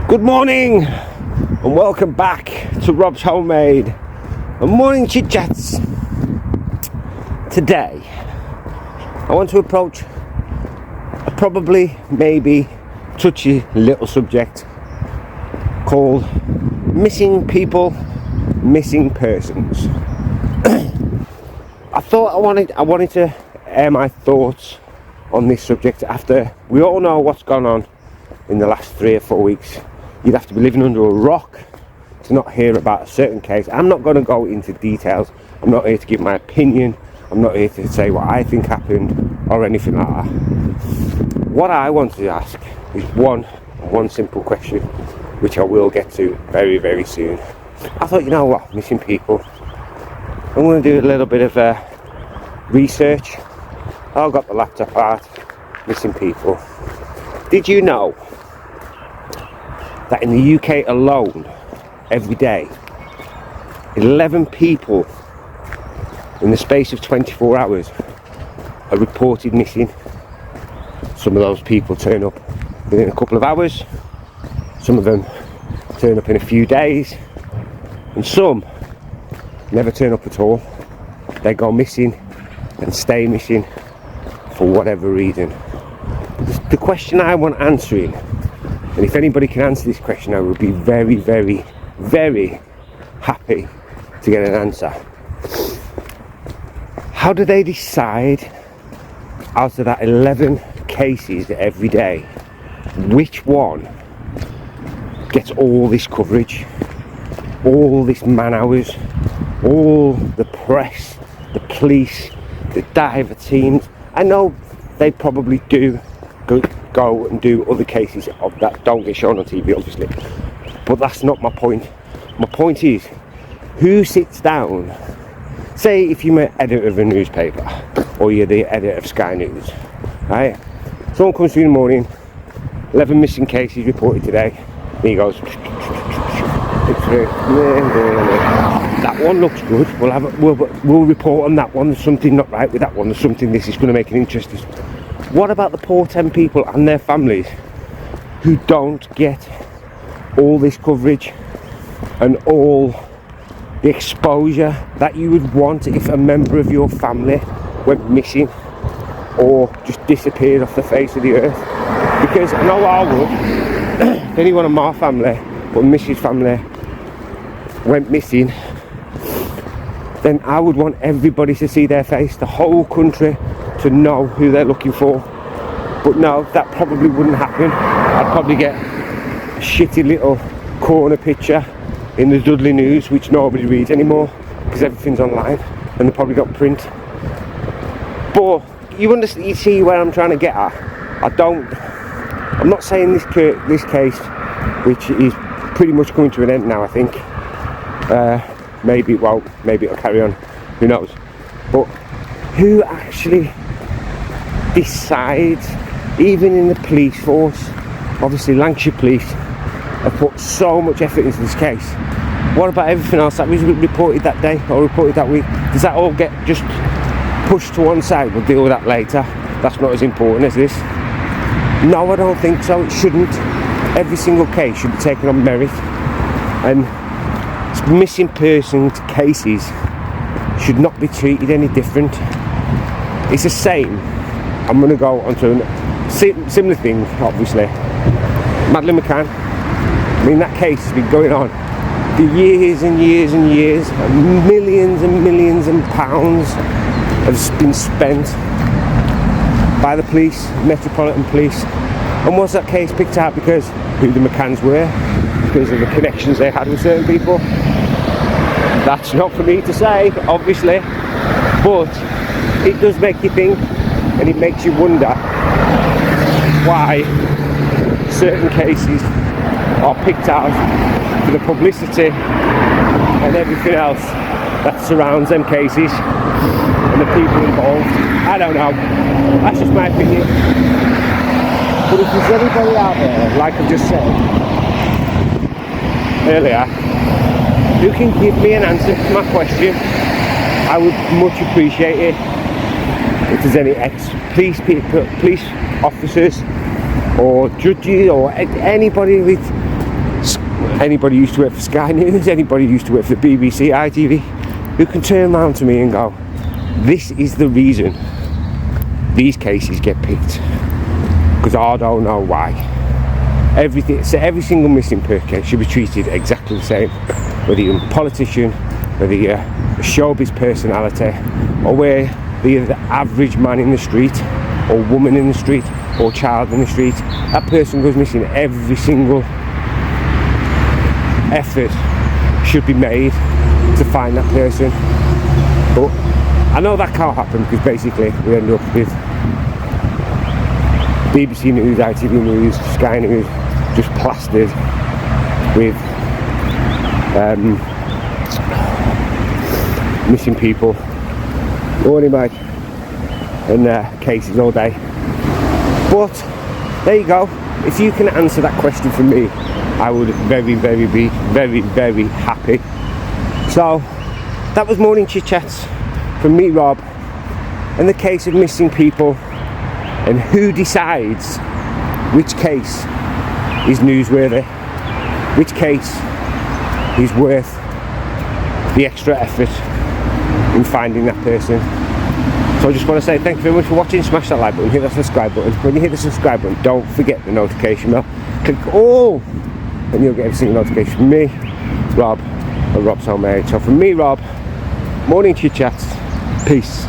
Good morning and welcome back to Rob's Homemade and Morning Chit Chats. Today I want to approach a probably maybe touchy little subject called missing people, missing persons. I thought I wanted to air my thoughts on this subject after we all know what's gone on in the last 3 or 4 weeks. You'd have to be living under a rock to not hear about a certain case. I'm not going to go into details. I'm not here to give my opinion. I'm not here to say what I think happened or anything like that. What I wanted to ask is one simple question, which I will get to very, very soon. I thought, you know what, missing people. I'm going to do a little bit of research. I got the laptop out. Missing people. Did you know that in the UK alone, every day, 11 people in the space of 24 hours are reported missing? Some of those people turn up within a couple of hours, some of them turn up in a few days, and some never turn up at all. They go missing and stay missing for whatever reason. The question I want answering, and if anybody can answer this question, I would be very, very, very happy to get an answer. How do they decide out of that 11 cases every day, which one gets all this coverage, all this man hours, all the press, the police, the diver teams? I know they probably do go and do other cases of that don't get shown on TV, obviously, but that's not my point. My point is, who sits down? Say if you're an editor of a newspaper or you're the editor of Sky News, right? Someone comes to you in the morning, 11 missing cases reported today, and he goes, that one looks good, we'll report on that one. There's something not right with that one. There's something, this is going to make it interesting. What about the poor 10 people and their families who don't get all this coverage and all the exposure that you would want if a member of your family went missing or just disappeared off the face of the earth? Because I know I would, if anyone in my family or Mrs. family went missing, then I would want everybody to see their face, the whole country to know who they're looking for. But no, that probably wouldn't happen. I'd probably get a shitty little corner picture in the Dudley News, which nobody reads anymore because everything's online, and they probably got print. But you see where I'm trying to get at. I'm not saying this case, which is pretty much coming to an end now, I think. Maybe it won't, maybe it'll carry on, who knows. But who actually decides, even in the police force? Obviously Lancashire Police have put so much effort into this case. What about everything else that was reported that day or reported that week? Does that all get just pushed to one side? We'll deal with that later. That's not as important as this. No, I don't think so. It shouldn't. Every single case should be taken on merit, and missing persons cases should not be treated any different. It's the same. I'm going to go on to a similar thing, obviously. Madeleine McCann. I mean, that case has been going on for years and years and years, and millions of pounds have been spent by the police, Metropolitan Police. And was that case picked out because who the McCanns were? Because of the connections they had with certain people? That's not for me to say, obviously, but it does make you think, and it makes you wonder why certain cases are picked out for the publicity and everything else that surrounds them cases and the people involved. I don't know, that's just my opinion. But if there's anybody out there, like I just said earlier, who can give me an answer to my question, I would much appreciate it. If there's any ex-police people, police officers or judges or anybody with anybody who used to work for Sky News, anybody who used to work for the BBC, ITV, who can turn around to me and go, this is the reason these cases get picked, because I don't know why. So every single missing per case should be treated exactly the same, whether you're a politician, whether you're a showbiz personality, or whether you're the average man in the street, or woman in the street, or child in the street. That person goes missing. Every single effort should be made to find that person. But I know that can't happen, because basically we end up with BBC News, ITV News, Sky News just plastered with missing people, morning Mike, and cases all day. But there you go. If you can answer that question for me, I would be very happy. So that was morning chit chats from me, Rob, and the case of missing people, and who decides which case is newsworthy, which case is worth the extra effort in finding that person. So I just want to say thank you very much for watching. Smash that like button, hit that subscribe button. When you hit the subscribe button, don't forget the notification bell. Click all and you'll get every single notification from me, Rob, or Rob's Homemade. So from me, Rob, morning chit chats. Peace.